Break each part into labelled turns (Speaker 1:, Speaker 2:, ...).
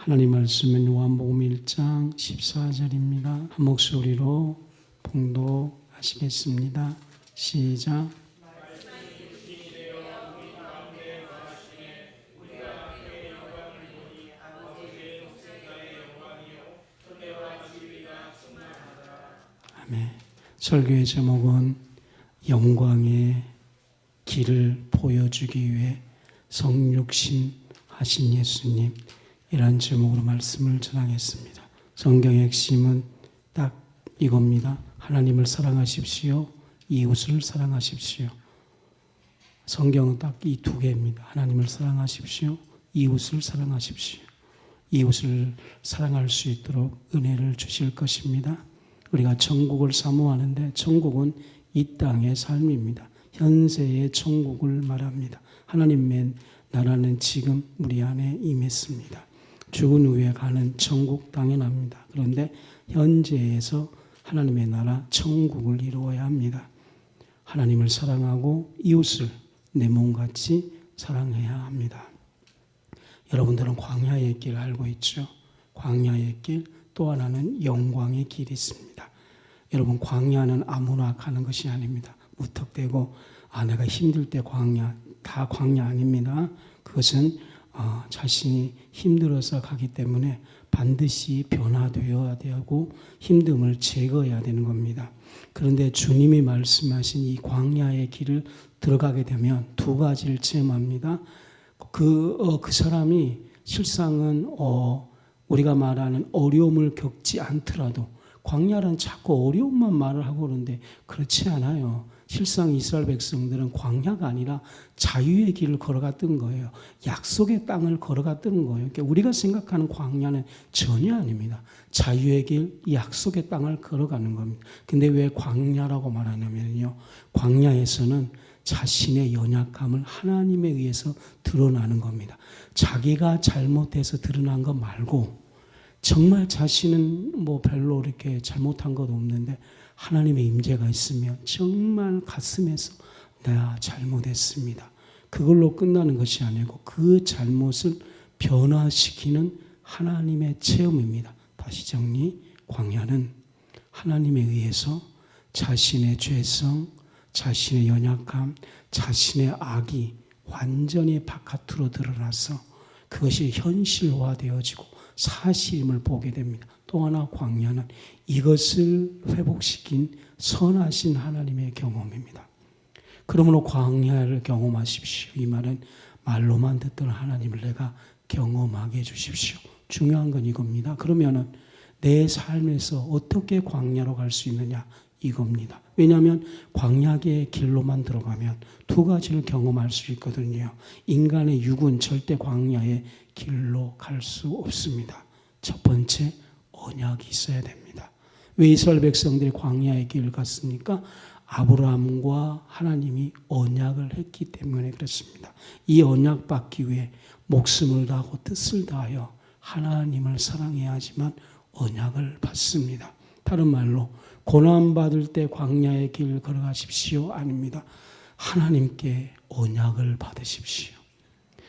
Speaker 1: 하나님 말씀은 요한복음 1장 14절입니다. 한 목소리로 봉독하시겠습니다. 시작. 아멘. 설교의 제목은 영광의 길을 보여주기 위해 성육신 하신 예수님, 이란 제목으로 말씀을 전하겠습니다. 성경의 핵심은 딱 이겁니다. 하나님을 사랑하십시오. 이웃을 사랑하십시오. 성경은 딱 이 두 개입니다. 하나님을 사랑하십시오. 이웃을 사랑하십시오. 이웃을 사랑할 수 있도록 은혜를 주실 것입니다. 우리가 천국을 사모하는데 천국은 이 땅의 삶입니다. 현세의 천국을 말합니다. 하나님의 나라는 지금 우리 안에 임했습니다. 죽은 후에 가는 천국 당연합니다. 그런데 현재에서 하나님의 나라 천국을 이루어야 합니다. 하나님을 사랑하고 이웃을 내 몸같이 사랑해야 합니다. 여러분들은 광야의 길 알고 있죠? 광야의 길, 또 하나는 영광의 길이 있습니다. 여러분, 광야는 아무나 가는 것이 아닙니다. 무턱대고 내가 힘들 때 광야, 다 광야 아닙니다. 그것은 자신이 힘들어서 가기 때문에 반드시 변화되어야 되고 힘듦을 제거해야 되는 겁니다. 그런데 주님이 말씀하신 이 광야의 길을 들어가게 되면 두 가지를 체험합니다. 그 사람이 실상은 우리가 말하는 어려움을 겪지 않더라도, 광야는 자꾸 어려움만 말을 하고 그러는데 그렇지 않아요. 실상 이스라엘 백성들은 광야가 아니라 자유의 길을 걸어갔던 거예요. 약속의 땅을 걸어갔던 거예요. 그러니까 우리가 생각하는 광야는 전혀 아닙니다. 자유의 길, 약속의 땅을 걸어가는 겁니다. 근데 왜 광야라고 말하냐면요, 광야에서는 자신의 연약함을 하나님에 의해서 드러나는 겁니다. 자기가 잘못해서 드러난 것 말고, 정말 자신은 별로 이렇게 잘못한 것 없는데 하나님의 임재가 있으면 정말 가슴에서 내가 잘못했습니다. 그걸로 끝나는 것이 아니고 그 잘못을 변화시키는 하나님의 체험입니다. 다시 정리, 광야는 하나님에 의해서 자신의 죄성, 자신의 연약함, 자신의 악이 완전히 바깥으로 드러나서 그것이 현실화되어지고 사실임을 보게 됩니다. 또 하나 광야는 이것을 회복시킨 선하신 하나님의 경험입니다. 그러므로 광야를 경험하십시오. 이 말은 말로만 듣던 하나님을 내가 경험하게 해주십시오. 중요한 건 이겁니다. 그러면은 내 삶에서 어떻게 광야로 갈 수 있느냐, 이겁니다. 왜냐하면 광야의 길로만 들어가면 두 가지를 경험할 수 있거든요. 인간의 육은 절대 광야의 길로 갈 수 없습니다. 첫 번째, 언약이 있어야 됩니다. 왜 이스라엘 백성들이 광야의 길을 갔습니까? 아브라함과 하나님이 언약을 했기 때문에 그렇습니다. 이 언약 받기 위해 목숨을 다하고 뜻을 다하여 하나님을 사랑해야 하지만 언약을 받습니다. 다른 말로 고난받을 때 광야의 길을 걸어가십시오 아닙니다. 하나님께 언약을 받으십시오.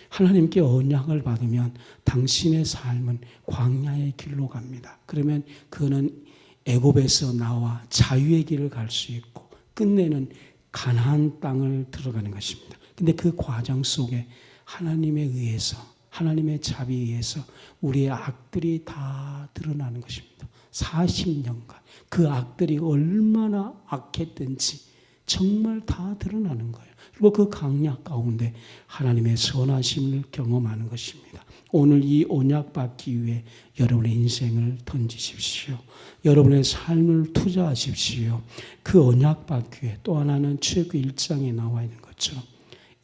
Speaker 1: 하나님께 언약을 받으면 당신의 삶은 광야의 길로 갑니다. 그러면 그는 애굽에서 나와 자유의 길을 갈 수 있고 끝내는 가나안 땅을 들어가는 것입니다. 근데 그 과정 속에 하나님에 의해서, 하나님의 자비에 의해서 우리의 악들이 다 드러나는 것입니다. 40년간 그 악들이 얼마나 악했든지 정말 다 드러나는 거예요. 그리고 그 광야 가운데 하나님의 선하심을 경험하는 것입니다. 오늘 이 언약 받기 위해 여러분의 인생을 던지십시오. 여러분의 삶을 투자하십시오. 그 언약 받기 위해 또 하나는 출애굽기 1장에 나와 있는 것처럼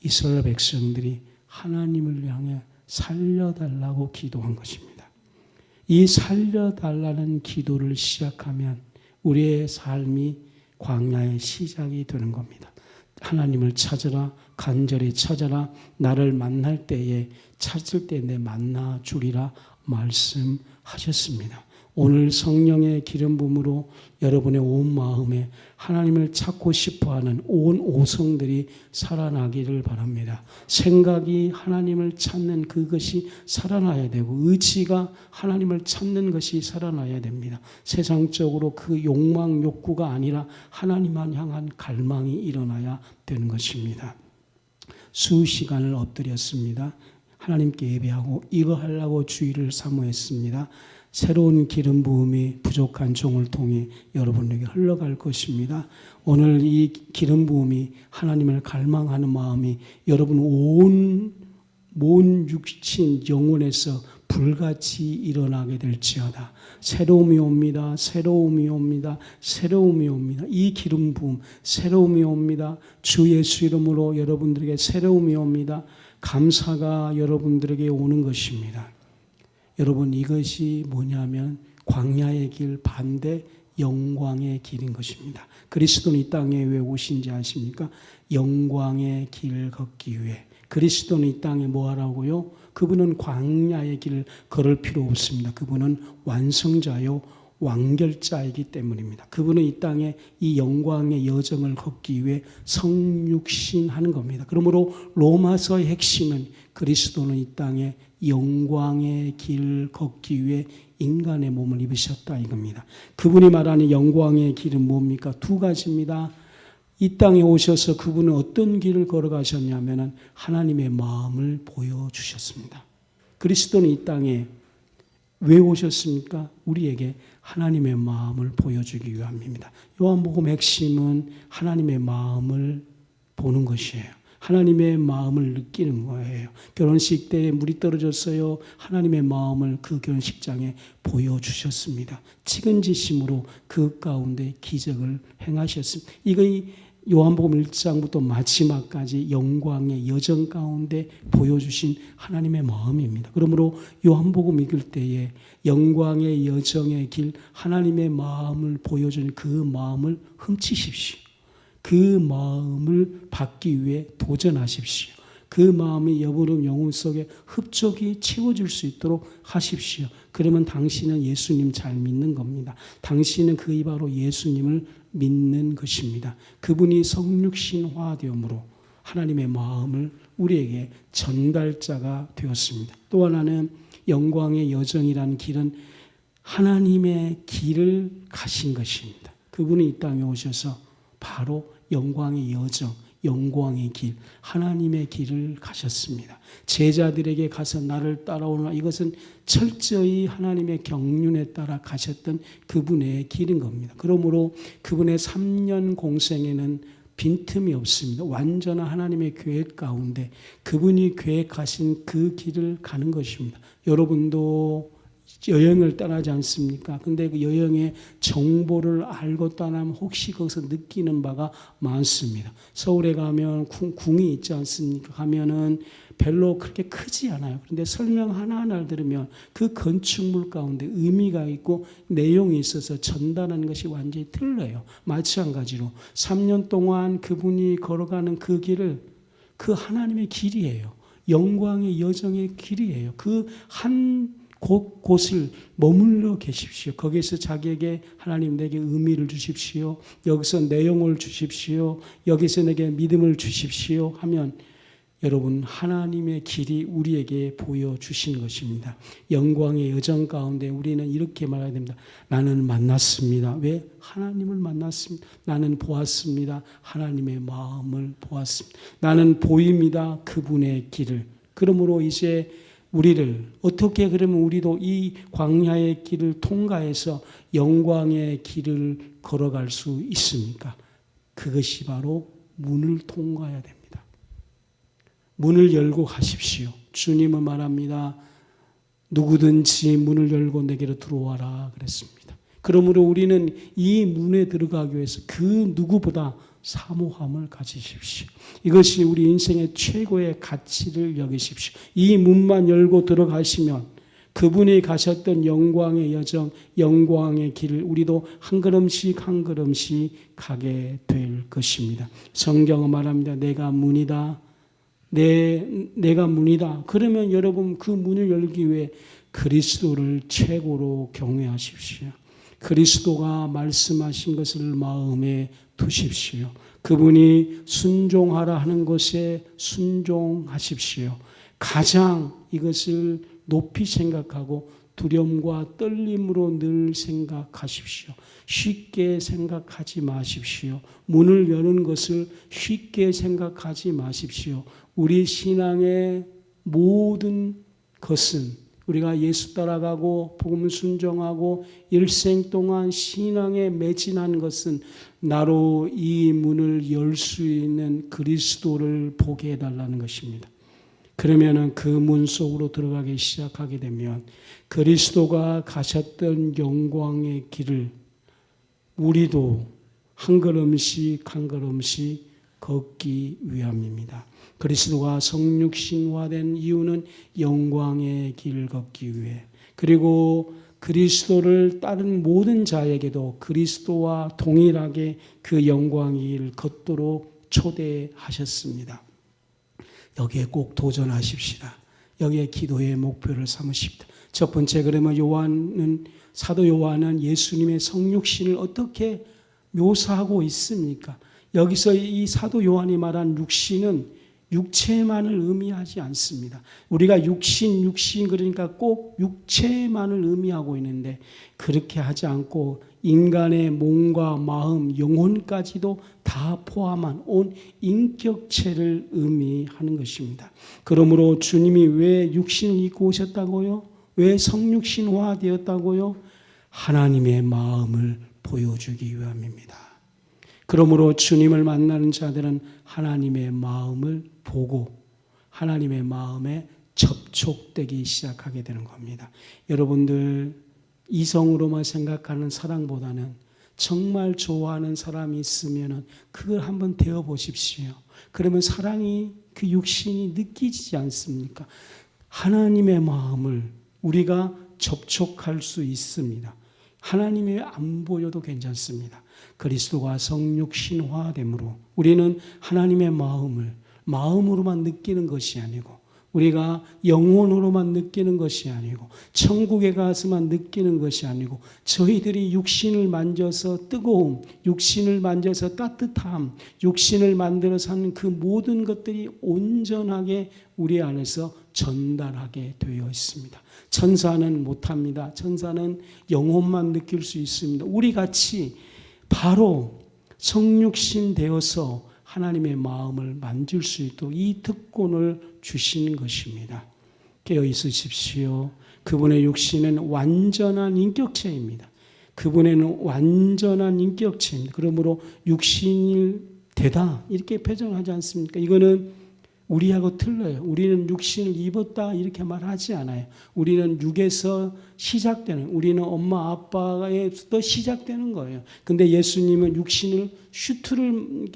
Speaker 1: 이스라엘 백성들이 하나님을 향해 살려달라고 기도한 것입니다. 이 살려달라는 기도를 시작하면 우리의 삶이 광야의 시작이 되는 겁니다. 하나님을 찾으라, 간절히 찾아라, 나를 만날 때에 찾을 때 내 만나 주리라 말씀하셨습니다. 오늘 성령의 기름 부음으로 여러분의 온 마음에 하나님을 찾고 싶어하는 온 오성들이 살아나기를 바랍니다. 생각이 하나님을 찾는 그것이 살아나야 되고 의지가 하나님을 찾는 것이 살아나야 됩니다. 세상적으로 그 욕망, 욕구가 아니라 하나님만 향한 갈망이 일어나야 되는 것입니다. 수시간을 엎드렸습니다. 하나님께 예배하고 이거 하려고 주의를 사모했습니다. 새로운 기름 부음이 부족한 종을 통해 여러분에게 흘러갈 것입니다. 오늘 이 기름 부음이 하나님을 갈망하는 마음이 여러분 온 육신 영혼에서 불같이 일어나게 될지어다. 새로움이 옵니다. 새로움이 옵니다. 새로움이 옵니다. 이 기름 부음 새로움이 옵니다. 주 예수 이름으로 여러분들에게 새로움이 옵니다. 감사가 여러분들에게 오는 것입니다. 여러분 이것이 뭐냐면 광야의 길 반대 영광의 길인 것입니다. 그리스도는 이 땅에 왜 오신지 아십니까? 영광의 길 걷기 위해. 그리스도는 이 땅에 뭐 하라고요? 그분은 광야의 길을 걸을 필요 없습니다. 그분은 완성자요 완결자이기 때문입니다. 그분은 이 땅에 이 영광의 여정을 걷기 위해 성육신하는 겁니다. 그러므로 로마서의 핵심은 그리스도는 이 땅에 영광의 길 걷기 위해 인간의 몸을 입으셨다 이겁니다. 그분이 말하는 영광의 길은 뭡니까? 두 가지입니다. 이 땅에 오셔서 그분은 어떤 길을 걸어가셨냐면 하나님의 마음을 보여주셨습니다. 그리스도는 이 땅에 왜 오셨습니까? 우리에게 하나님의 마음을 보여주기 위함입니다. 요한복음 핵심은 하나님의 마음을 보는 것이에요. 하나님의 마음을 느끼는 거예요. 결혼식 때에 물이 떨어졌어요. 하나님의 마음을 그 결혼식장에 보여주셨습니다. 측은지심으로 그 가운데 기적을 행하셨습니다. 이거 요한복음 1장부터 마지막까지 영광의 여정 가운데 보여주신 하나님의 마음입니다. 그러므로 요한복음 읽을 때에 영광의 여정의 길 하나님의 마음을 보여준 그 마음을 훔치십시오. 그 마음을 받기 위해 도전하십시오. 그 마음이 여러분 영혼 속에 흡족이 채워질 수 있도록 하십시오. 그러면 당신은 예수님 잘 믿는 겁니다. 당신은 그이 바로 예수님을 믿는 것입니다. 그분이 성육신화되므로 하나님의 마음을 우리에게 전달자가 되었습니다. 또 하나는 영광의 여정이라는 길은 하나님의 길을 가신 것입니다. 그분이 이 땅에 오셔서 바로 영광의 여정, 영광의 길, 하나님의 길을 가셨습니다. 제자들에게 가서 나를 따라오라. 이것은 철저히 하나님의 경륜에 따라 가셨던 그분의 길인 겁니다. 그러므로 그분의 3년 공생에는 빈틈이 없습니다. 완전한 하나님의 계획 가운데 그분이 계획하신 그 길을 가는 것입니다. 여러분도 여행을 떠나지 않습니까? 근데 그 여행의 정보를 알고 떠나면 혹시 거기서 느끼는 바가 많습니다. 서울에 가면 궁이 있지 않습니까? 가면은 별로 그렇게 크지 않아요. 그런데 설명 하나하나를 들으면 그 건축물 가운데 의미가 있고 내용이 있어서 전달하는 것이 완전히 틀려요. 마찬가지로 3년 동안 그분이 걸어가는 그 길을 그 하나님의 길이에요. 영광의 여정의 길이에요. 그 한 곳을 머물러 계십시오. 거기서 자기에게 하나님 내게 의미를 주십시오. 여기서 내용을 주십시오. 여기서 내게 믿음을 주십시오 하면 여러분 하나님의 길이 우리에게 보여주신 것입니다. 영광의 여정 가운데 우리는 이렇게 말해야 됩니다. 나는 만났습니다. 왜? 하나님을 만났습니다. 나는 보았습니다. 하나님의 마음을 보았습니다. 나는 보입니다. 그분의 길을. 그러므로 이제 우리를 어떻게 그러면 우리도 이 광야의 길을 통과해서 영광의 길을 걸어갈 수 있습니까? 그것이 바로 문을 통과해야 됩니다. 문을 열고 가십시오. 주님은 말합니다. 누구든지 문을 열고 내게로 들어와라 그랬습니다. 그러므로 우리는 이 문에 들어가기 위해서 그 누구보다 사모함을 가지십시오. 이것이 우리 인생의 최고의 가치를 여기십시오. 이 문만 열고 들어가시면 그분이 가셨던 영광의 여정, 영광의 길을 우리도 한 걸음씩 한 걸음씩 가게 될 것입니다. 성경은 말합니다. 내가 문이다. 내가 문이다. 그러면 여러분 그 문을 열기 위해 그리스도를 최고로 경외하십시오. 그리스도가 말씀하신 것을 마음에 두십시오. 그분이 순종하라 하는 것에 순종하십시오. 가장 이것을 높이 생각하고 두려움과 떨림으로 늘 생각하십시오. 쉽게 생각하지 마십시오. 문을 여는 것을 쉽게 생각하지 마십시오. 우리 신앙의 모든 것은 우리가 예수 따라가고 복음 순종하고 일생 동안 신앙에 매진한 것은 나로 이 문을 열 수 있는 그리스도를 보게 해달라는 것입니다. 그러면 그 문 속으로 들어가기 시작하게 되면 그리스도가 가셨던 영광의 길을 우리도 한 걸음씩 한 걸음씩 걷기 위함입니다. 그리스도가 성육신화된 이유는 영광의 길을 걷기 위해, 그리고 그리스도를 따른 모든 자에게도 그리스도와 동일하게 그 영광의 길을 걷도록 초대하셨습니다. 여기에 꼭 도전하십시다. 여기에 기도의 목표를 삼으십시다. 첫 번째, 그러면 사도 요한은 예수님의 성육신을 어떻게 묘사하고 있습니까? 여기서 이 사도 요한이 말한 육신은 육체만을 의미하지 않습니다. 우리가 육신 그러니까 꼭 육체만을 의미하고 있는데 그렇게 하지 않고 인간의 몸과 마음, 영혼까지도 다 포함한 온 인격체를 의미하는 것입니다. 그러므로 주님이 왜 육신을 입고 오셨다고요? 왜 성육신화 되었다고요? 하나님의 마음을 보여주기 위함입니다. 그러므로 주님을 만나는 자들은 하나님의 마음을 보고 하나님의 마음에 접촉되기 시작하게 되는 겁니다. 여러분들 이성으로만 생각하는 사랑보다는 정말 좋아하는 사람이 있으면 그걸 한번 대어 보십시오. 그러면 사랑이 그 육신이 느끼지 않습니까? 하나님의 마음을 우리가 접촉할 수 있습니다. 하나님이 안 보여도 괜찮습니다. 그리스도가 성육신화됨으로 우리는 하나님의 마음으로만 느끼는 것이 아니고 우리가 영혼으로만 느끼는 것이 아니고 천국에 가서만 느끼는 것이 아니고 저희들이 육신을 만져서 뜨거움, 육신을 만져서 따뜻함, 육신을 만들어서 하는 그 모든 것들이 온전하게 우리 안에서 전달하게 되어 있습니다. 천사는 못합니다. 천사는 영혼만 느낄 수 있습니다. 우리같이 바로 성육신 되어서 하나님의 마음을 만질 수 있도록 이 특권을 주신 것입니다. 깨어 있으십시오. 그분의 육신은 완전한 인격체입니다. 그분에는 완전한 인격체입니다. 그러므로 육신일 되다 이렇게 표현하지 않습니까? 이거는 우리하고 틀려요. 우리는 육신을 입었다 이렇게 말하지 않아요. 우리는 육에서 시작되는, 우리는 엄마 아빠에서 시작되는 거예요. 근데 예수님은 육신을 슈트를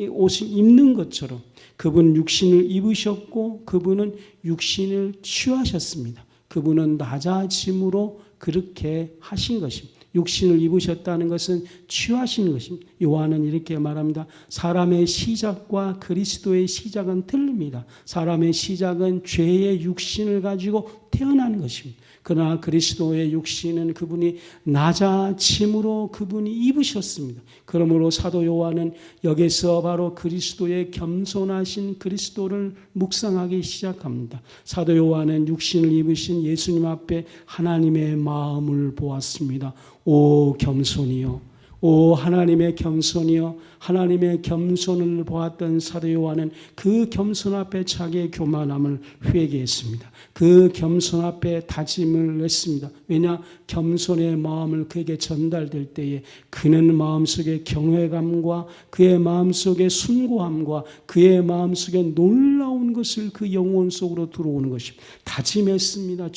Speaker 1: 옷을 입는 것처럼 그분은 육신을 입으셨고 그분은 육신을 취하셨습니다. 그분은 낮아짐으로 그렇게 하신 것입니다. 육신을 입으셨다는 것은 취하신 것입니다. 요한은 이렇게 말합니다. 사람의 시작과 그리스도의 시작은 틀립니다. 사람의 시작은 죄의 육신을 가지고 태어나는 것입니다. 그러나 그리스도의 육신은 그분이 낮아짐으로 그분이 입으셨습니다. 그러므로 사도 요한은 여기서 바로 그리스도의 겸손하신 그리스도를 묵상하기 시작합니다. 사도 요한은 육신을 입으신 예수님 앞에 하나님의 마음을 보았습니다. 오 겸손이요, 오 하나님의 겸손이요, 하나님의 겸손을 보았던 사도 요한은 그 겸손 앞에 자기의 교만함을 회개했습니다. 그 겸손 앞에 다짐을 했습니다. 왜냐? 겸손의 마음을 그에게 전달될 때에 그는 마음속에 경외감과 그의 마음속에 순고함과 그의 마음속에 놀라운 것을 그 영혼 속으로 들어오는 것입니다. 다짐했습니다.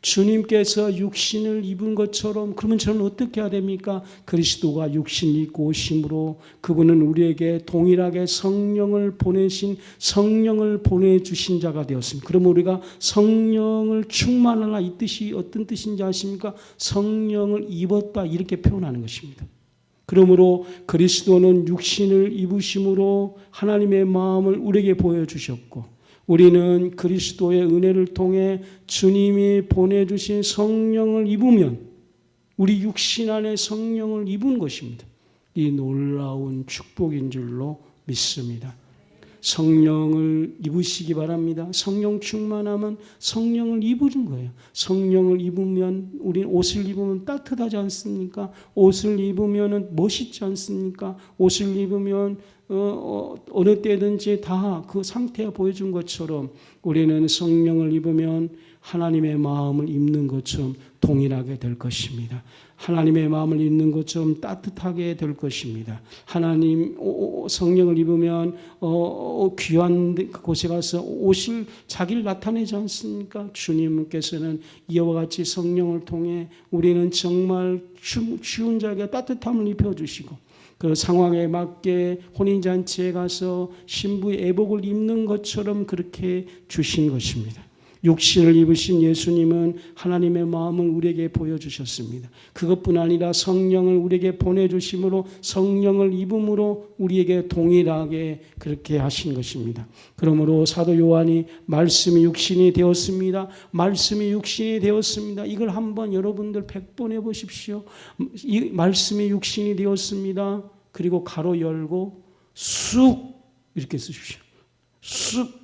Speaker 1: 주님께서 육신을 입은 것처럼 그러면 저는 어떻게 해야 됩니까? 그리스도가 육신을 입고 오심으로 그분은 우리에게 동일하게 성령을 보내주신 자가 되었습니다. 그러면 우리가 성령을 충만하라 이 뜻이 어떤 뜻인지 아십니까? 성령을 입었다 이렇게 표현하는 것입니다. 그러므로 그리스도는 육신을 입으심으로 하나님의 마음을 우리에게 보여주셨고 우리는 그리스도의 은혜를 통해 주님이 보내주신 성령을 입으면 우리 육신 안에 성령을 입은 것입니다. 이 놀라운 축복인 줄로 믿습니다. 성령을 입으시기 바랍니다. 성령 충만하면 성령을 입은 거예요. 성령을 입으면 우리는 옷을 입으면 따뜻하지 않습니까? 옷을 입으면 멋있지 않습니까? 옷을 입으면 어느 때든지 다 그 상태 보여준 것처럼 우리는 성령을 입으면 하나님의 마음을 입는 것처럼 동일하게 될 것입니다. 하나님의 마음을 입는 것처럼 따뜻하게 될 것입니다. 하나님 성령을 입으면 귀한 곳에 가서 옷을 자기를 나타내지 않습니까? 주님께서는 이와 같이 성령을 통해 우리는 정말 쉬운 자에게 따뜻함을 입혀주시고 그 상황에 맞게 혼인잔치에 가서 신부의 애복을 입는 것처럼 그렇게 주신 것입니다. 육신을 입으신 예수님은 하나님의 마음을 우리에게 보여주셨습니다. 그것뿐 아니라 성령을 우리에게 보내주심으로 성령을 입음으로 우리에게 동일하게 그렇게 하신 것입니다. 그러므로 사도 요한이 말씀이 육신이 되었습니다. 말씀이 육신이 되었습니다. 이걸 한번 여러분들 100번 해보십시오. 이 말씀이 육신이 되었습니다. 그리고 가로 열고 쑥 이렇게 쓰십시오. 쑥.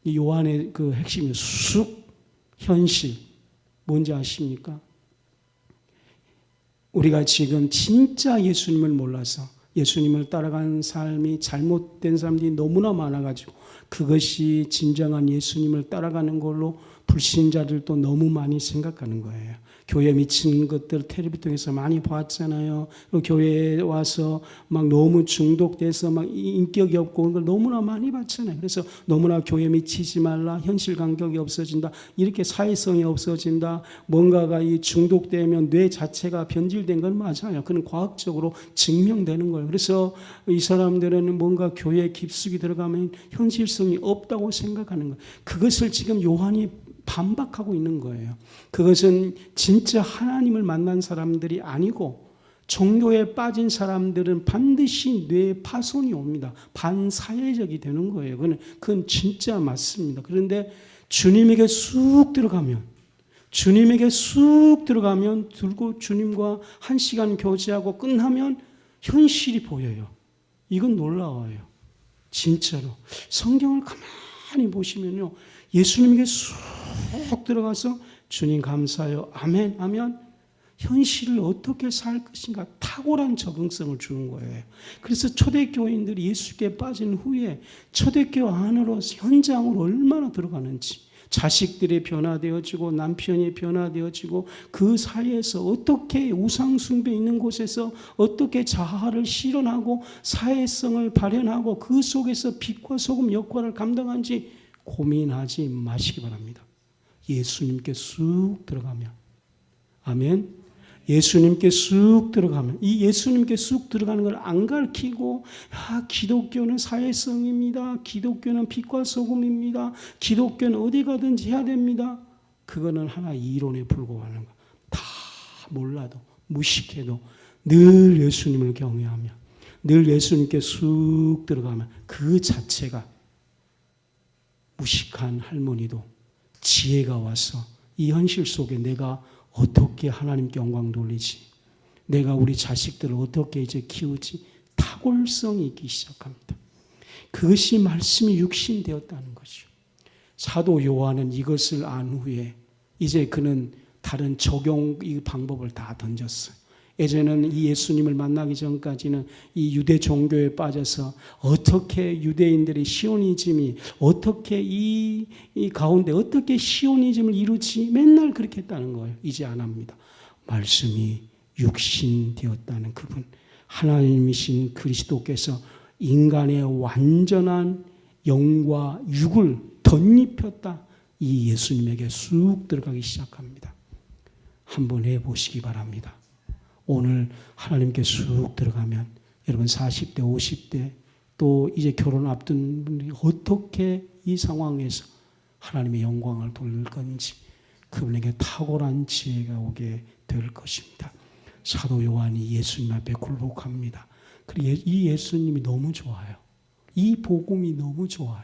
Speaker 1: 이 요한의 그 핵심이 쑥 현실 뭔지 아십니까? 우리가 지금 진짜 예수님을 몰라서 예수님을 따라간 삶이 잘못된 사람들이 너무나 많아가지고 그것이 진정한 예수님을 따라가는 걸로 불신자들도 너무 많이 생각하는 거예요. 교회 미친 것들 텔레비 통해서 많이 봤잖아요. 교회에 와서 막 너무 중독돼서 막 인격이 없고 그걸 너무나 많이 봤잖아요. 그래서 너무나 교회 미치지 말라, 현실 감각이 없어진다, 이렇게 사회성이 없어진다, 뭔가가 이 중독되면 뇌 자체가 변질된 건 맞아요. 그건 과학적으로 증명되는 거예요. 그래서 이 사람들은 뭔가 교회에 깊숙이 들어가면 현실성이 없다고 생각하는 거예요. 그것을 지금 요한이 반박하고 있는 거예요. 그것은 진짜 하나님을 만난 사람들이 아니고 종교에 빠진 사람들은 반드시 뇌 파손이 옵니다. 반사회적이 되는 거예요. 그건 진짜 맞습니다. 그런데 주님에게 쑥 들어가면 들고 주님과 1시간 교제하고 끝나면 현실이 보여요. 이건 놀라워요. 진짜로. 성경을 가만히 보시면요. 예수님에게 쑥 들어가서 주님 감사해요. 아멘 하면 현실을 어떻게 살 것인가 탁월한 적응성을 주는 거예요. 그래서 초대교인들이 예수께 빠진 후에 초대교회 안으로 현장으로 얼마나 들어가는지 자식들이 변화되어지고 남편이 변화되어지고 그 사이에서 어떻게 우상숭배 있는 곳에서 어떻게 자아를 실현하고 사회성을 발현하고 그 속에서 빛과 소금 역할을 감당하는지 고민하지 마시기 바랍니다. 예수님께 쑥 들어가면 아멘. 예수님께 쑥 들어가면 이 예수님께 쑥 들어가는 걸 안 가르치고 기독교는 사회성입니다. 기독교는 빛과 소금입니다. 기독교는 어디 가든지 해야 됩니다. 그거는 하나의 이론에 불과하는 거. 다 몰라도 무식해도 늘 예수님을 경외하며 늘 예수님께 쑥 들어가면 그 자체가 무식한 할머니도 지혜가 와서 이 현실 속에 내가 어떻게 하나님께 영광 돌리지? 내가 우리 자식들을 어떻게 이제 키우지? 탁월성이 있기 시작합니다. 그것이 말씀이 육신되었다는 것이죠. 사도 요한은 이것을 안 후에 이제 그는 다른 적용 이 방법을 다 던졌어요. 예전에는 이 예수님을 만나기 전까지는 이 유대 종교에 빠져서 어떻게 유대인들이 시오니즘이 어떻게 이 가운데 어떻게 시오니즘을 이루지 맨날 그렇게 했다는 거예요. 이제 안 합니다. 말씀이 육신되었다는 그분 하나님이신 그리스도께서 인간의 완전한 영과 육을 덧입혔다. 이 예수님에게 쑥 들어가기 시작합니다. 한번 해보시기 바랍니다. 오늘 하나님께 쑥 들어가면 여러분 40대 50대 또 이제 결혼 앞둔 분들이 어떻게 이 상황에서 하나님의 영광을 돌릴 건지 그분에게 탁월한 지혜가 오게 될 것입니다. 사도 요한이 예수님 앞에 굴복합니다. 그리고 이 예수님이 너무 좋아요. 이 복음이 너무 좋아요.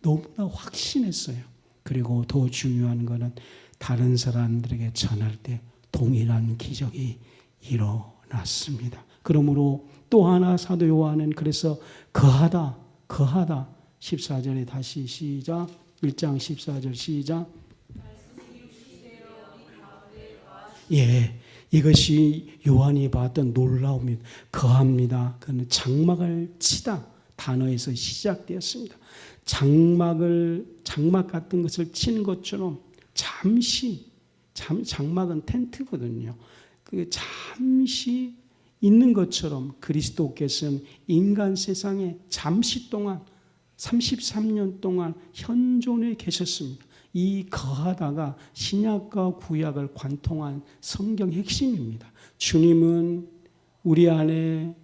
Speaker 1: 너무나 확신했어요. 그리고 더 중요한 것은 다른 사람들에게 전할 때 동일한 기적이 일어났습니다. 그러므로 또 하나 사도 요한은 그래서 거하다 14절에 다시 시작, 1장 14절 시작. 예, 이것이 요한이 봤던 놀라움입니다. 거합니다. 그는 장막을 치다 단어에서 시작되었습니다. 장막 같은 것을 치는 것처럼 장막은 텐트거든요. 그 잠시 있는 것처럼 그리스도께서는 인간 세상에 잠시 동안 33년 동안 현존해 계셨습니다. 이 거하다가 신약과 구약을 관통한 성경 핵심입니다. 주님은 우리 안에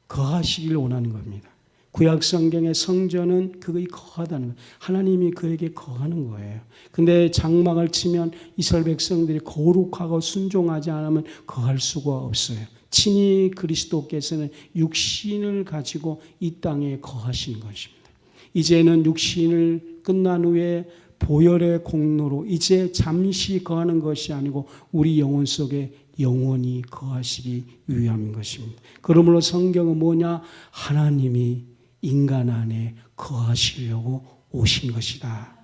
Speaker 1: 거하시길 원하는 겁니다. 구약 성경의 성전은 그의 거하다는 거예요. 하나님이 그에게 거하는 거예요. 근데 장막을 치면 이스라엘 백성들이 거룩하고 순종하지 않으면 거할 수가 없어요. 친히 그리스도께서는 육신을 가지고 이 땅에 거하신 것입니다. 이제는 육신을 끝난 후에 보혈의 공로로 이제 잠시 거하는 것이 아니고 우리 영혼 속에 영원히 거하시기 위함인 것입니다. 그러므로 성경은 뭐냐? 하나님이 인간 안에 거하시려고 오신 것이다.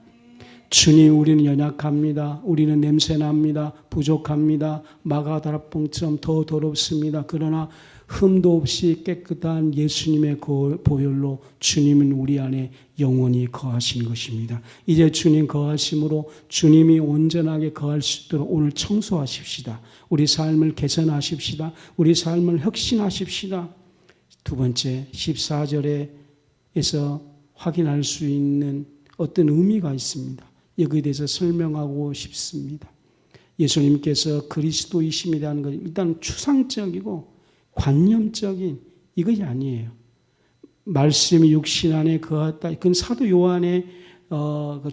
Speaker 1: 주님, 우리는 연약합니다. 우리는 냄새납니다. 부족합니다. 마가다락봉처럼 더 더럽습니다. 그러나 흠도 없이 깨끗한 예수님의 보혈로 주님은 우리 안에 영원히 거하신 것입니다. 이제 주님 거하심으로 주님이 온전하게 거할 수 있도록 오늘 청소하십시다. 우리 삶을 개선하십시다. 우리 삶을 혁신하십시다. 두 번째 14절에서 확인할 수 있는 어떤 의미가 있습니다. 여기에 대해서 설명하고 싶습니다. 예수님께서 그리스도이심이라는 건 일단 추상적이고 관념적인 이것이 아니에요. 말씀이 육신 안에 거했다. 그건 사도 요한의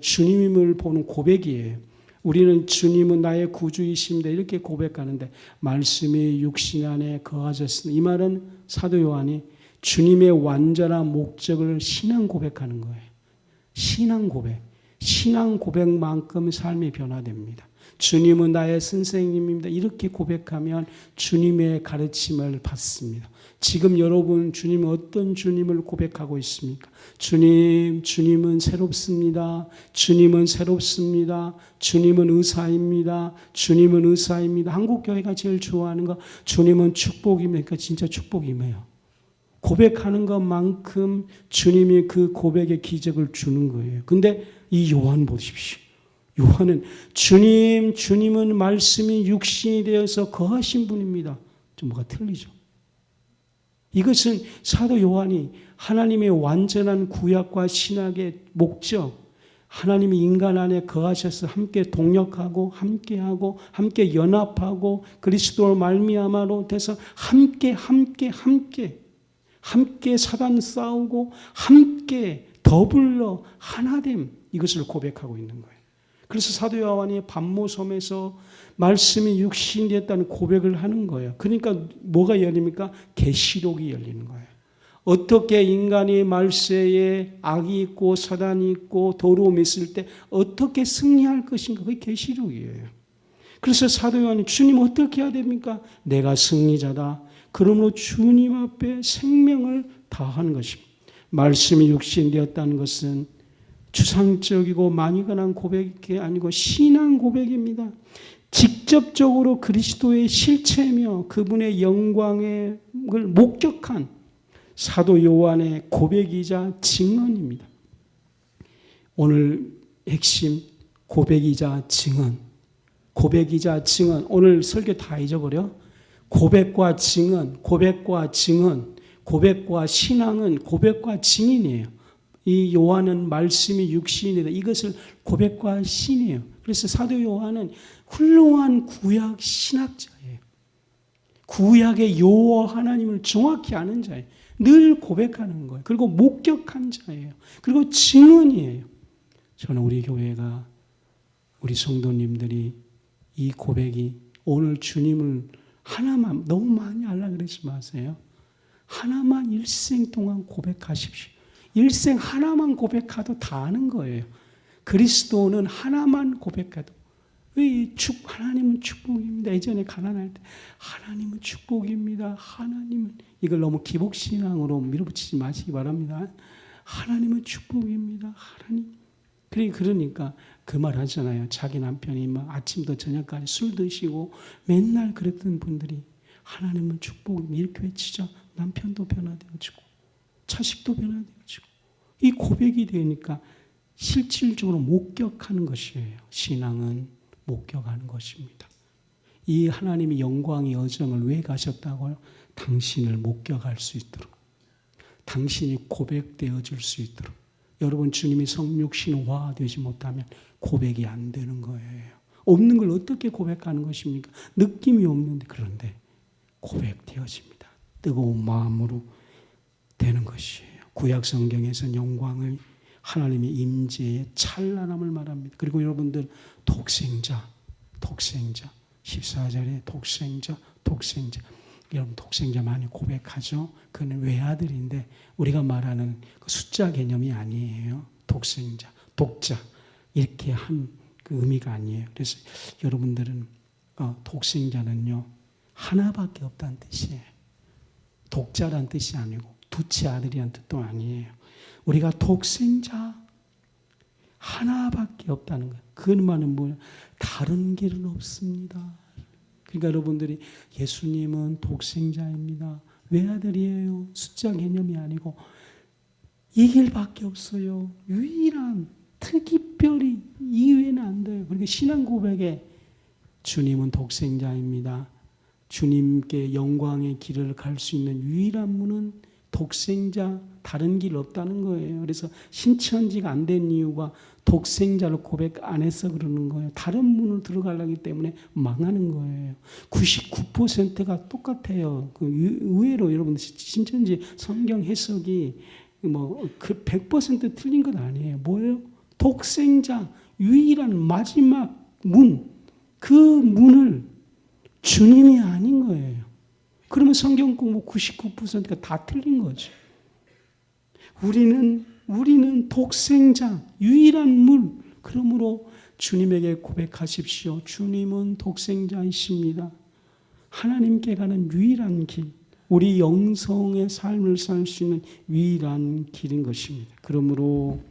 Speaker 1: 주님을 보는 고백이에요. 우리는 주님은 나의 구주이십니다. 이렇게 고백하는데 말씀이 육신 안에 거하셨습니다. 이 말은 사도 요한이 주님의 완전한 목적을 신앙 고백하는 거예요. 신앙 고백. 신앙 고백만큼 삶이 변화됩니다. 주님은 나의 선생님입니다. 이렇게 고백하면 주님의 가르침을 받습니다. 지금 여러분 주님은 어떤 주님을 고백하고 있습니까? 주님은 새롭습니다. 주님은 새롭습니다. 주님은 의사입니다. 주님은 의사입니다. 한국교회가 제일 좋아하는 거 주님은 축복입니까? 진짜 축복이에요. 고백하는 것만큼 주님이 그 고백의 기적을 주는 거예요. 근데 이 요한 보십시오. 요한은 주님은 말씀이 육신이 되어서 거하신 분입니다. 좀 뭐가 틀리죠. 이것은 사도 요한이 하나님의 완전한 구약과 신약의 목적, 하나님이 인간 안에 거하셔서 함께 동역하고 함께 연합하고 그리스도로 말미암아로 돼서 함께 사단 싸우고 함께 더불어 하나됨, 이것을 고백하고 있는 거예요. 그래서 사도 요한이 반모섬에서 말씀이 육신이 됐다는 고백을 하는 거예요. 그러니까 뭐가 열립니까? 계시록이 열리는 거예요. 어떻게 인간이 말세에 악이 있고 사단이 있고 더러움이 있을 때 어떻게 승리할 것인가? 그게 계시록이에요. 그래서 사도 요한이 주님 어떻게 해야 됩니까? 내가 승리자다. 그러므로 주님 앞에 생명을 다하는 것입니다. 말씀이 육신 되었다는 것은 추상적이고 만이관한 고백이 아니고 신앙 고백입니다. 직접적으로 그리스도의 실체며 그분의 영광을 목격한 사도 요한의 고백이자 증언입니다. 오늘 핵심 고백이자 증언. 오늘 설교 다 잊어버려. 고백과 신앙은 고백과 증인이에요. 이 요한은 말씀이 육신이다. 이것을 고백과 신이에요. 그래서 사도 요한은 훌륭한 구약 신학자예요. 구약의 요어 하나님을 정확히 아는 자예요. 늘 고백하는 거예요. 그리고 목격한 자예요. 그리고 증언이에요. 저는 우리 교회가 우리 성도님들이 이 고백이 오늘 주님을 하나만 너무 많이 하려고 그러지 마세요. 하나만 일생 동안 고백하십시오. 일생 하나만 고백해도 다 아는 거예요. 그리스도는 하나만 고백해도 하나님은 축복입니다. 예전에 가난할 때 하나님은 축복입니다. 하나님은 이걸 너무 기복신앙으로 밀어붙이지 마시기 바랍니다. 하나님은 축복입니다. 하나님. 그러니까 그 말 하잖아요. 자기 남편이 막 아침부터 저녁까지 술 드시고 맨날 그랬던 분들이 하나님은 축복입니다. 이렇게 외치자 남편도 변화되어지고 자식도 변화되어지고 이 고백이 되니까 실질적으로 목격하는 것이에요. 신앙은 목격하는 것입니다. 이 하나님의 영광의 여정을 왜 가셨다고요? 당신을 목격할 수 있도록, 당신이 고백되어질 수 있도록. 여러분 주님이 성육신화되지 못하면 고백이 안 되는 거예요. 없는 걸 어떻게 고백하는 것입니까? 느낌이 없는데, 그런데 고백되어집니다. 뜨거운 마음으로 되는 것이에요. 구약 성경에서는 영광의 하나님의 임재의 찬란함을 말합니다. 그리고 여러분들 독생자 14절에 독생자 여러분 독생자 많이 고백하죠. 그는 외아들인데 우리가 말하는 그 숫자 개념이 아니에요. 독생자, 독자 이렇게 한 그 의미가 아니에요. 그래서 여러분들은 독생자는요 하나밖에 없다는 뜻이에요. 독자란 뜻이 아니고 두치 아들이란 뜻도 아니에요. 우리가 독생자 하나밖에 없다는 거예요. 그 말은 뭐예요? 다른 길은 없습니다. 그러니까 여러분들이 예수님은 독생자입니다. 외아들이에요. 숫자 개념이 아니고 이 길밖에 없어요. 유일한 특별히 이외에는 안 돼요. 그러니까 신앙 고백에 주님은 독생자입니다. 주님께 영광의 길을 갈 수 있는 유일한 문은 독생자, 다른 길 없다는 거예요. 그래서 신천지가 안 된 이유가 독생자를 고백 안 해서 그러는 거예요. 다른 문을 들어가려기 때문에 망하는 거예요. 99%가 똑같아요. 의외로 여러분 신천지 성경 해석이 그 100% 틀린 건 아니에요. 뭐예요? 독생자, 유일한 마지막 문, 그 문을 주님이 아닌 거예요. 그러면 성경 공부 99%가 다 틀린 거죠. 우리는 독생자, 유일한 문. 그러므로 주님에게 고백하십시오. 주님은 독생자이십니다. 하나님께 가는 유일한 길, 우리 영성의 삶을 살 수 있는 유일한 길인 것입니다. 그러므로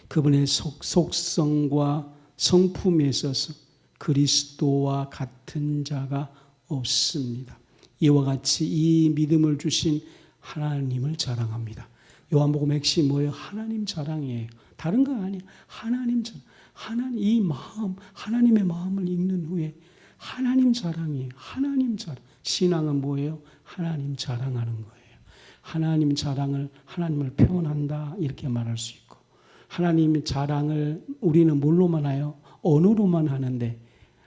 Speaker 1: 그분의 속성과 성품에 있어서 그리스도와 같은 자가 없습니다. 이와 같이 이 믿음을 주신 하나님을 자랑합니다. 요한복음 핵심 뭐예요? 하나님 자랑이에요. 다른 거 아니에요. 하나님 자랑. 이 마음, 하나님의 마음을 읽는 후에 하나님 자랑이에요. 하나님 자랑. 신앙은 뭐예요? 하나님 자랑하는 거예요. 하나님 자랑을, 하나님을 표현한다 이렇게 말할 수 있고, 하나님 자랑을 우리는 뭘로만 해요? 언어로만 하는데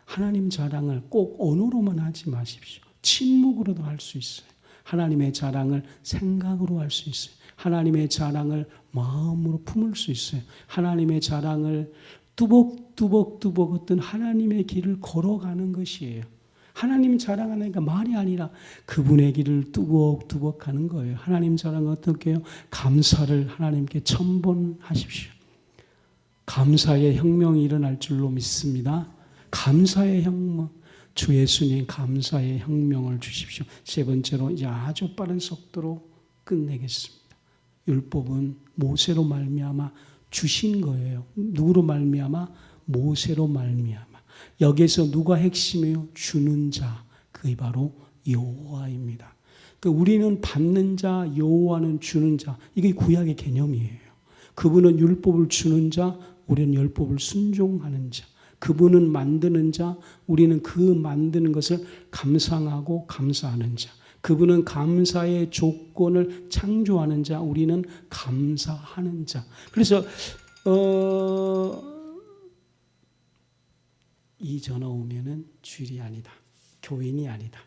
Speaker 1: 하나님 자랑을 꼭 언어로만 하지 마십시오. 침묵으로도 할 수 있어요. 하나님의 자랑을 생각으로 할 수 있어요. 하나님의 자랑을 마음으로 품을 수 있어요. 하나님의 자랑을 뚜벅뚜벅 어떤 하나님의 길을 걸어가는 것이에요. 하나님 자랑하니까 말이 아니라 그분의 길을 뚜벅뚜벅 가는 거예요. 하나님 자랑은 어떻게 해요? 감사를 하나님께 천번하십시오. 감사의 혁명이 일어날 줄로 믿습니다. 감사의 혁명. 주 예수님 감사의 혁명을 주십시오. 세 번째로 이제 아주 빠른 속도로 끝내겠습니다. 율법은 모세로 말미암아 주신 거예요. 누구로 말미암아? 모세로 말미암아. 여기에서 누가 핵심이에요? 주는 자, 그게 바로 여호와입니다. 그러니까 우리는 받는 자, 여호와는 주는 자. 이게 구약의 개념이에요. 그분은 율법을 주는 자, 우리는 율법을 순종하는 자. 그분은 만드는 자, 우리는 그 만드는 것을 감상하고 감사하는 자. 그분은 감사의 조건을 창조하는 자, 우리는 감사하는 자. 그래서 이 전화 오면은 주일이 아니다, 교인이 아니다.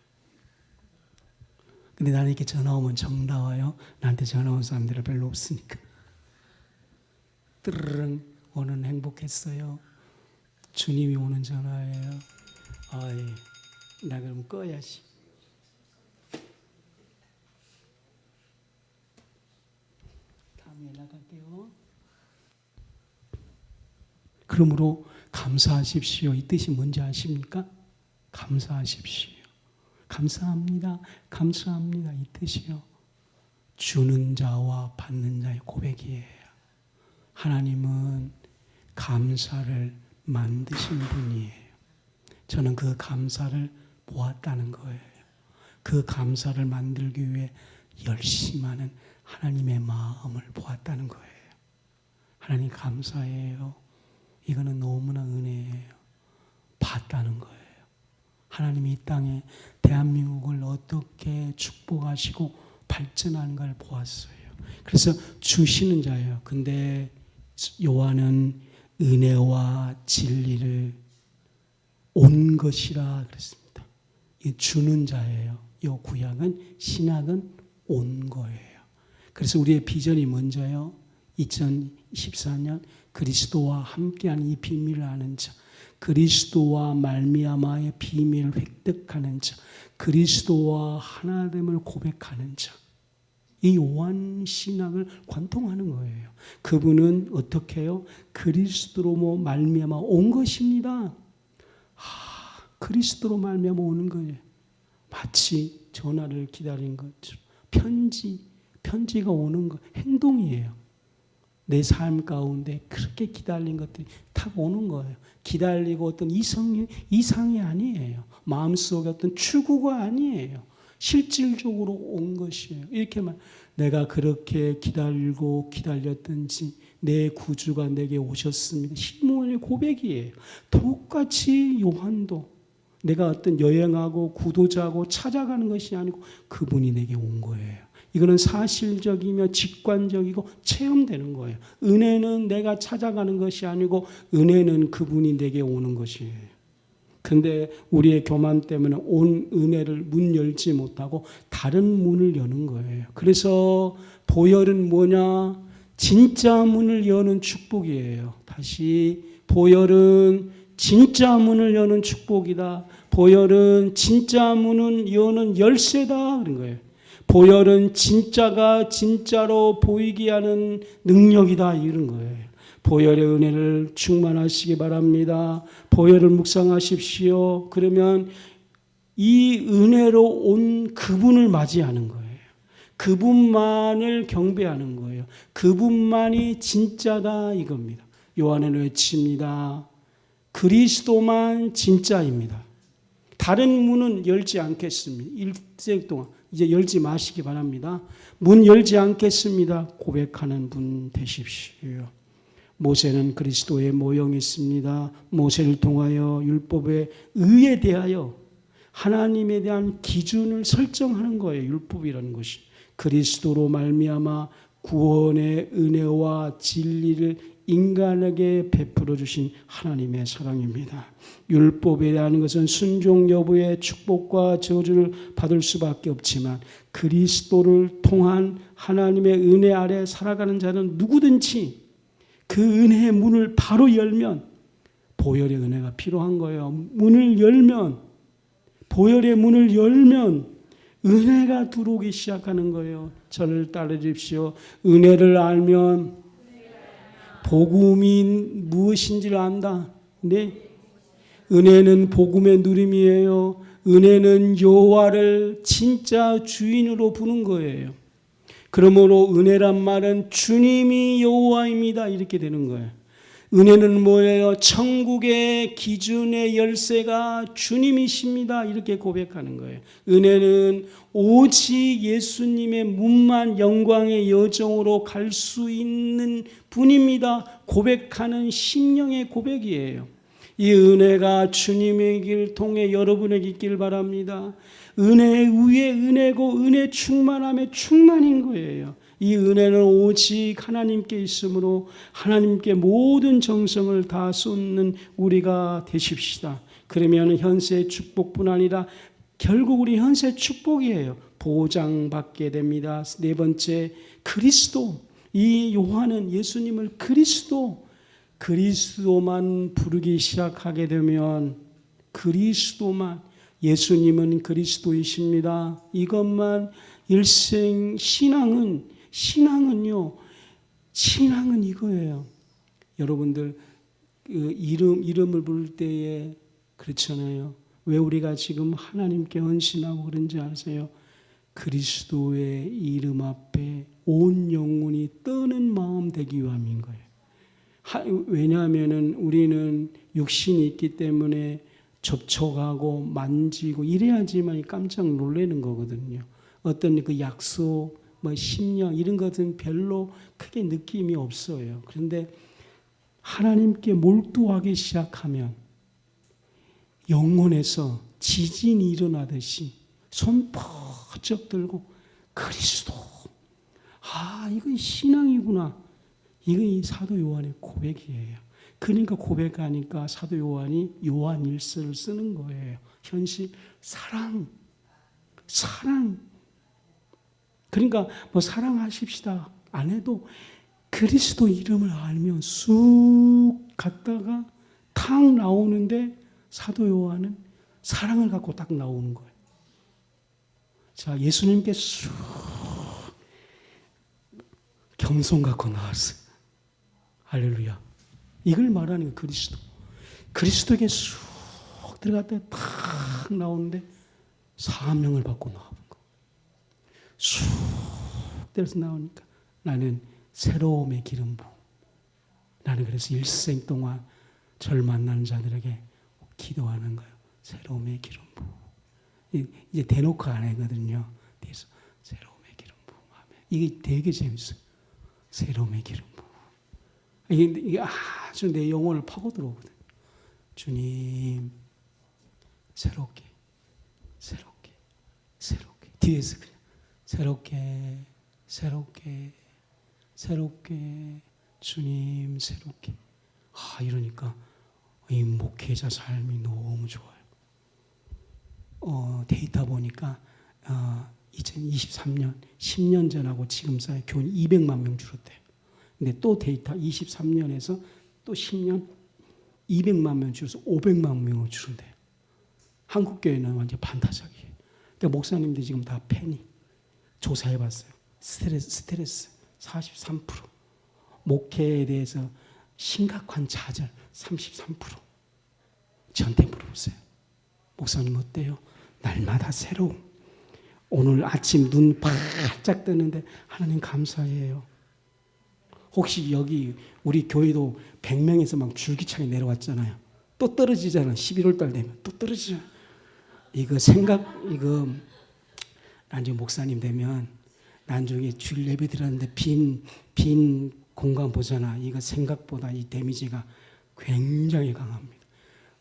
Speaker 1: 근데 나는 이렇게 전화 오면 정다워요. 나한테 전화 온 사람들은 별로 없으니까. 뜨르릉 오늘 행복했어요. 주님이 오는 전화예요. 나 그럼 꺼야지. 다음에 그러므로 감사하십시오. 이 뜻이 뭔지 아십니까? 감사하십시오. 감사합니다. 감사합니다. 이 뜻이요. 주는 자와 받는 자의 고백이에요. 하나님은 감사를 만드신 분이에요. 저는 그 감사를 보았다는 거예요. 그 감사를 만들기 위해 열심하는 하나님의 마음을 보았다는 거예요. 하나님 감사해요. 이거는 너무나 은혜예요. 봤다는 거예요. 하나님이 이 땅에 대한민국을 어떻게 축복하시고 발전하는 걸 보았어요. 그래서 주시는 자예요. 근데 요한은 은혜와 진리를 온 것이라 그랬습니다. 주는 자예요. 이 구약은, 신약은 온 거예요. 그래서 우리의 비전이 먼저요. 2014년 그리스도와 함께하는 이 비밀을 아는 자, 그리스도와 말미암아의 비밀을 획득하는 자, 그리스도와 하나됨을 고백하는 자, 이 요한 신학을 관통하는 거예요. 그분은 어떻게 해요? 그리스도로 말미암아 온 것입니다. 그리스도로 말미암아 오는 거예요. 마치 전화를 기다린 것처럼 편지가 오는 거, 행동이에요. 내 삶 가운데 그렇게 기다린 것들이 탁 오는 거예요. 기다리고 어떤 이상이 아니에요. 마음속에 어떤 추구가 아니에요. 실질적으로 온 것이에요. 이렇게만 내가 그렇게 기다리고 기다렸든지 내 구주가 내게 오셨습니다. 시몬의 고백이에요. 똑같이 요한도 내가 어떤 여행하고 구도자고 찾아가는 것이 아니고 그분이 내게 온 거예요. 이거는 사실적이며 직관적이고 체험되는 거예요. 은혜는 내가 찾아가는 것이 아니고 은혜는 그분이 내게 오는 것이에요. 근데 우리의 교만 때문에 온 은혜를 문 열지 못하고 다른 문을 여는 거예요. 그래서 보혈은 뭐냐? 진짜 문을 여는 축복이에요. 다시 보혈은 진짜 문을 여는 축복이다. 보혈은 진짜 문을 여는 열쇠다. 그런 거예요. 보혈은 진짜가 진짜로 보이게 하는 능력이다. 이런 거예요. 보혈의 은혜를 충만하시기 바랍니다. 보혈을 묵상하십시오. 그러면 이 은혜로 온 그분을 맞이하는 거예요. 그분만을 경배하는 거예요. 그분만이 진짜다 이겁니다. 요한은 외칩니다. 그리스도만 진짜입니다. 다른 문은 열지 않겠습니다. 일생 동안 이제 열지 마시기 바랍니다. 문 열지 않겠습니다. 고백하는 분 되십시오. 모세는 그리스도의 모형이었습니다. 모세를 통하여 율법의 의에 대하여 하나님에 대한 기준을 설정하는 거예요. 율법이라는 것이. 그리스도로 말미암아 구원의 은혜와 진리를 인간에게 베풀어 주신 하나님의 사랑입니다. 율법이라는 것은 순종 여부의 축복과 저주를 받을 수밖에 없지만 그리스도를 통한 하나님의 은혜 아래 살아가는 자는 누구든지 그 은혜의 문을 바로 열면 보혈의 은혜가 필요한 거예요. 문을 열면 보혈의 문을 열면 은혜가 들어오기 시작하는 거예요. 저를 따르십시오. 은혜를 알면 복음이 무엇인지를 안다. 네. 은혜는 복음의 누림이에요. 은혜는 여호와를 진짜 주인으로 부는 거예요. 그러므로 은혜란 말은 주님이 여호와입니다. 이렇게 되는 거예요. 은혜는 뭐예요? 천국의 기준의 열쇠가 주님이십니다. 이렇게 고백하는 거예요. 은혜는 오직 예수님의 문만 영광의 여정으로 갈 수 있는 분입니다. 고백하는 심령의 고백이에요. 이 은혜가 주님의 길 통해 여러분에게 있길 바랍니다. 은혜 위에 은혜고 은혜 충만함에 충만인 거예요. 이 은혜는 오직 하나님께 있으므로 하나님께 모든 정성을 다 쏟는 우리가 되십시다. 그러면 현세의 축복뿐 아니라 결국 우리 현세 축복이에요. 보장받게 됩니다. 네 번째, 그리스도. 이 요한은 예수님을 그리스도만 부르기 시작하게 되면 그리스도만, 예수님은 그리스도이십니다. 이것만 일생 신앙은 이거예요. 여러분들 그 이름을 부를 때에 그렇잖아요. 왜 우리가 지금 하나님께 헌신하고 그런지 아세요? 그리스도의 이름 앞에 온 영혼이 떠는 마음 되기 위함인 거예요. 왜냐하면 우리는 육신이 있기 때문에 접촉하고 만지고 이래야지만 깜짝 놀라는 거거든요. 어떤 그 약속, 심령 이런 것은 별로 크게 느낌이 없어요. 그런데 하나님께 몰두하기 시작하면 영혼에서 지진이 일어나듯이 손 번쩍 들고 그리스도, 이건 신앙이구나. 이건 사도 요한의 고백이에요. 그러니까 고백하니까 사도 요한이 요한 일서를 쓰는 거예요. 현실, 사랑. 그러니까 사랑하십시다 안 해도 그리스도 이름을 알면 쑥 갔다가 탁 나오는데 사도 요한은 사랑을 갖고 딱 나오는 거예요. 자, 예수님께 쑥 겸손 갖고 나왔어요. 할렐루야. 이걸 말하는 게 그리스도. 그리스도에게 쑥 들어갔다 탁 나오는데 사명을 받고 나오는 거. 쑥 때려서 나오니까 나는 새로움의 기름 부음. 나는 그래서 일생 동안 저를 만나는 자들에게 기도하는 거예요. 새로움의 기름 부음. 이제 대놓고 안 하거든요. 그래서 새로움의 기름 부음 하면 이게 되게 재밌어요. 새로움의 기름 부음. 이게 아주 내 영혼을 파고 들어오거든. 주님, 새롭게. 뒤에서 그냥 새롭게, 주님, 새롭게. 이러니까 이 목회자 삶이 너무 좋아요. 데이터 보니까 2023년, 10년 전하고 지금 사이 교인 200만 명 줄었대요. 근데 또 데이터 23년에서 또 10년 200만 명 줄어서 500만 명으로 줄은대요. 한국 교회는 완전 반타작이에요. 그러니까 목사님들 지금 다 패닉. 조사해봤어요. 스트레스 43%. 목회에 대해서 심각한 좌절 33%. 저한테 물어보세요. 목사님 어때요? 날마다 새로움. 오늘 아침 눈 바짝 뜨는데 하나님 감사해요. 혹시 여기 우리 교회도 100명에서 막 줄기차게 내려왔잖아요. 또 떨어지잖아. 11월 달 되면 또 떨어지잖아. 이거 나중에 목사님 되면 나중에 주일 예배 드렸는데 빈 공간 보잖아. 이거 생각보다 이 데미지가 굉장히 강합니다.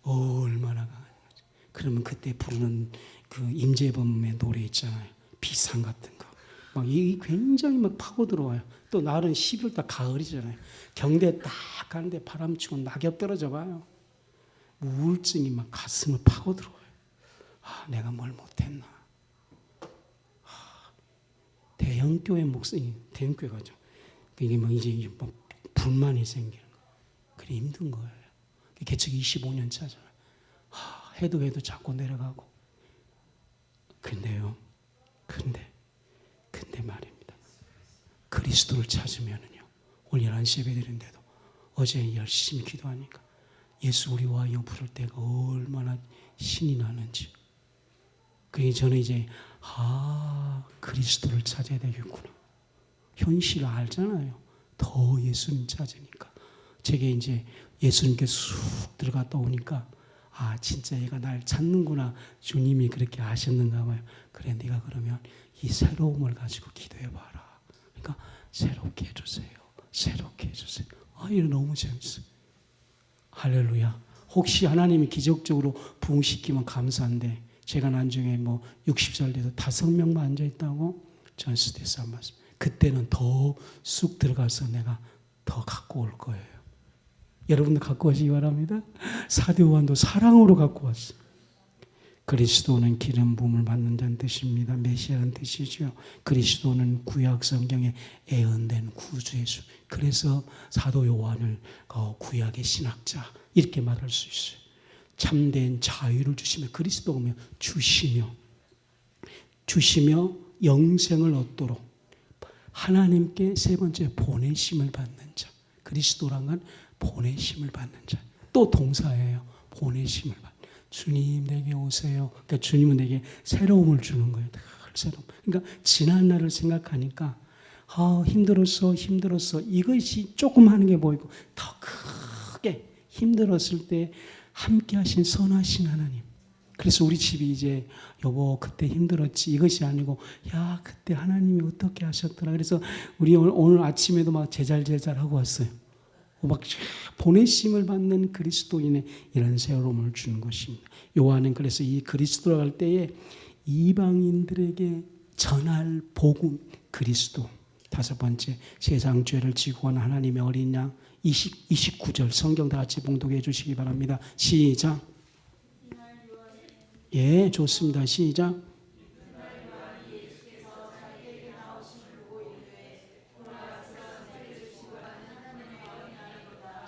Speaker 1: 얼마나 강한지. 그러면 그때 부르는 그 임재범의 노래 있잖아요. 비상 같은 거. 막 이 굉장히 막 파고 들어와요. 또 날은 11월달 가을이잖아요. 경대 딱 가는데 바람 치고 낙엽 떨어져 봐요. 우울증이 막 가슴을 파고 들어와요. 내가 뭘 못했나. 대형교회 목사님, 대형교회 가죠. 이게 막 이제 뭐 불만이 생기는 거. 그래 힘든 거예요. 개척 25년 차잖아요. 해도 자꾸 내려가고. 근데 말입니다. 그리스도를 찾으면은요. 오늘 11시 예배 드린데도 어제 열심히 기도하니까 예수 우리 와여 부를 때가 얼마나 신이 나는지. 그래서 저는 이제 그리스도를 찾아야 되겠구나. 현실을 알잖아요. 더 예수님 찾으니까. 제게 이제 예수님께 쑥 들어갔다 오니까 진짜 얘가 날 찾는구나. 주님이 그렇게 아셨는가 봐요. 그래 네가 그러면 이 새로움을 가지고 기도해봐라. 그러니까 새롭게 해주세요. 이거 너무 재밌어요. 할렐루야. 혹시 하나님이 기적적으로 부흥시키면 감사한데 제가 나중에 60살 돼도 5명만 앉아있다고 전스테스 한 말씀. 그때는 더 쑥 들어가서 내가 더 갖고 올 거예요. 여러분도 갖고 오시기 바랍니다. 사도 요한도 사랑으로 갖고 왔어요. 그리스도는 기름 부음을 받는 자는 뜻입니다. 메시아라는 뜻이죠. 그리스도는 구약 성경에 예언된 구주의 주. 그래서 사도 요한을 구약의 신학자 이렇게 말할 수 있어요. 참된 자유를 그리스도가 주시며 영생을 얻도록 하나님께 세 번째 보내심을 받는 자. 그리스도란 건 보내심을 받는 자. 또 동사예요. 보내심을 받. 주님 내게 오세요. 그러니까 주님은 내게 새로움을 주는 거예요. 늘 새로움. 그러니까 지난 날을 생각하니까 힘들었어. 이것이 조금 하는 게 보이고 더 크게 힘들었을 때 함께 하신 선하신 하나님. 그래서 우리 집이 이제 여보 그때 힘들었지 이것이 아니고 야 그때 하나님이 어떻게 하셨더라. 그래서 우리 오늘 아침에도 막 제잘하고 왔어요. 막 보내심을 받는 그리스도인의 이런 새로움을 주는 것입니다. 요한은 그래서 이 그리스도로 갈 때에 이방인들에게 전할 복음 그리스도. 다섯 번째, 세상 죄를 지고 온 하나님의 어린 양. 29절 성경 다 같이 봉독해 주시기 바랍니다. 시작. 예, 좋습니다. 시작.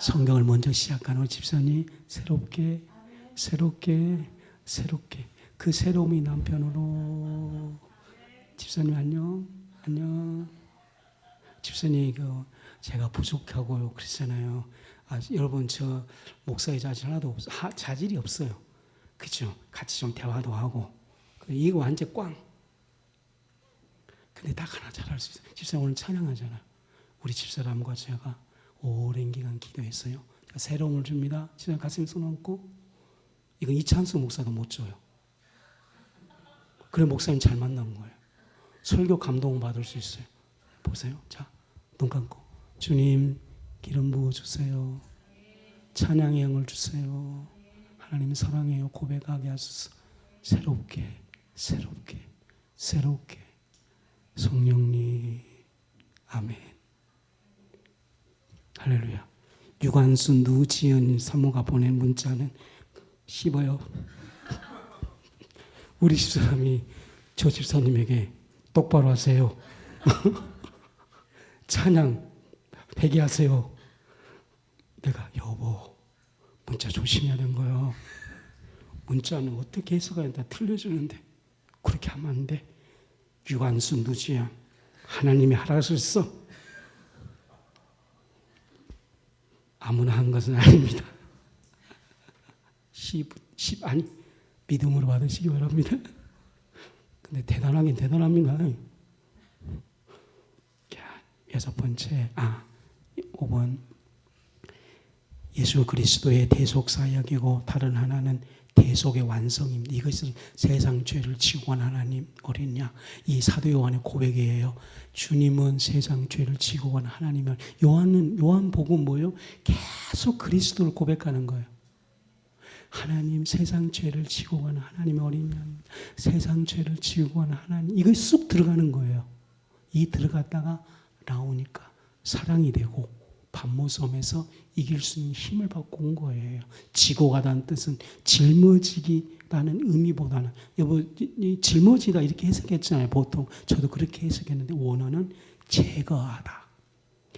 Speaker 1: 성경을 먼저 시작한 우리 집사님 새롭게 그 새로움이 남편으로. 집사님 안녕. 집사님 제가 부족하고요 그랬잖아요. 여러분 저 목사의 자질 하나도 없어. 자질이 없어요. 그렇죠? 같이 좀 대화도 하고 이거 완전 꽝. 근데 딱 하나 잘할 수 있어요. 집사님 오늘 찬양하잖아요. 우리 집사람과 제가 오랜 기간 기도했어요. 새로움을 줍니다. 집사님 가슴에 손 얹고. 이건 이찬수 목사도 못 줘요. 그래 목사님 잘 만난 거예요. 설교 감동 받을 수 있어요. 보세요. 자, 눈 감고 주님 기름 부어주세요. 찬양의 영을 주세요. 하나님 사랑해요. 고백하게 하소서. 새롭게 성령님. 아멘. 할렐루야. 유관순 누지연 사모가 보낸 문자는 씹어요. 우리 집사람이 저 집사님에게 똑바로 하세요. 찬양 회개하세요. 내가 여보 문자 조심해야 되는 거예요. 문자는 어떻게 해석해야 다 틀려주는데 그렇게 하면 안 돼. 유관순 누지연 하나님이 하라셨어. 아무나 한 것은 아닙니다. 아니 믿음으로 받으시기 바랍니다. 근데 대단하긴 대단합니다. 자, 6번째 5번 예수 그리스도의 대속사 여기고 다른 하나는 대속의 완성입니다. 이것은 세상 죄를 지고 온 하나님 어린 양. 이 사도 요한의 고백이에요. 주님은 세상 죄를 지고 온 하나님을. 요한복음 뭐예요? 계속 그리스도를 고백하는 거예요. 하나님 세상 죄를 지고 온 하나님의 어린 양. 세상 죄를 지고 온 하나님. 이거 쑥 들어가는 거예요. 이 들어갔다가 나오니까 사랑이 되고 반모섬에서 이길 수 있는 힘을 받고 온 거예요. 지고 가다는 뜻은 짊어지기라는 의미보다는 여보 짊어지다 이렇게 해석했잖아요. 보통 저도 그렇게 해석했는데 원어는 제거하다.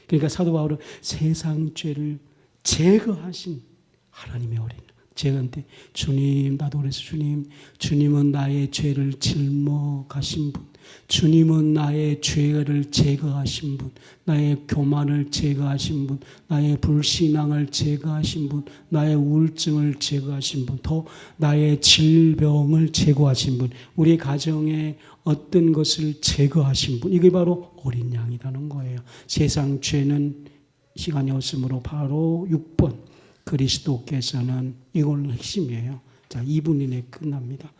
Speaker 1: 그러니까 사도 바울은 세상 죄를 제거하신 하나님의 어린 제가한테 주님 나도 그래서 주님은 나의 죄를 짊어가신 분, 주님은 나의 죄를 제거하신 분, 나의 교만을 제거하신 분, 나의 불신앙을 제거하신 분, 나의 우울증을 제거하신 분, 더 나의 질병을 제거하신 분, 우리 가정의 어떤 것을 제거하신 분. 이게 바로 어린 양이라는 거예요. 세상 죄는 시간이 없으므로 바로 6번 그리스도께서는 이걸로 핵심이에요. 자, 2분 이내에 끝납니다.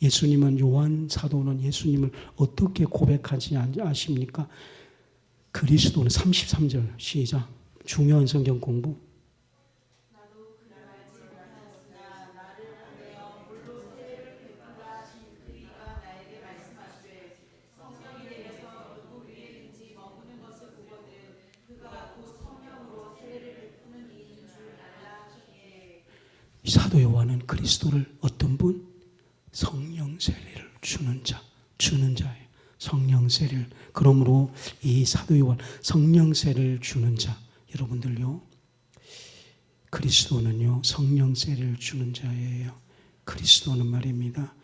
Speaker 1: 예수님은 요한 사도는 예수님을 어떻게 고백하지 아십니까? 그리스도는 33절 시작. 중요한 성경 공부. 사도 요한은 그리스도를 어떤 분? 성령 세례를 주는 자예요. 성령 세례를. 그러므로 이 사도 요한 성령 세례를 주는 자. 여러분들요. 그리스도는요. 성령 세례를 주는 자예요. 그리스도는 말입니다.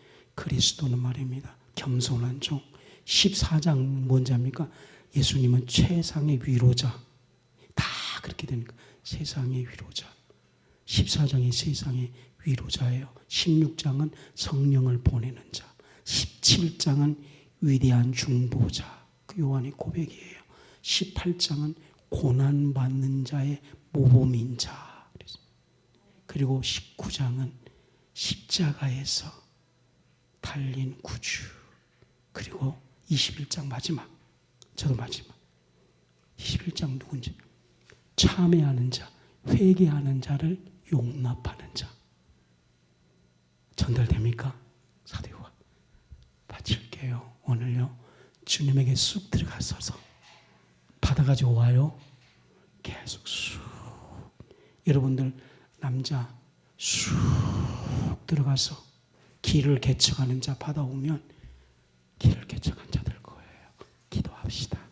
Speaker 1: 겸손한 종. 14장 뭔지 압니까? 예수님은 최상의 위로자. 다 그렇게 되니까 세상의 위로자. 14장이 세상의 위로자예요. 16장은 성령을 보내는 자. 17장은 위대한 중보자. 그 요한의 고백이에요. 18장은 고난받는 자의 모범인 자. 그리고 19장은 십자가에서 달린 구주. 그리고 21장 마지막. 저도 마지막. 21장 누군지. 참회하는 자, 회개하는 자를 용납하는 자. 전달됩니까? 사도요한 바칠게요. 오늘요 주님에게 쑥 들어가서서 받아가지고 와요. 계속 쑥. 여러분들 남자 쑥 들어가서 길을 개척하는 자 받아오면 길을 개척한 자 될 거예요. 기도합시다.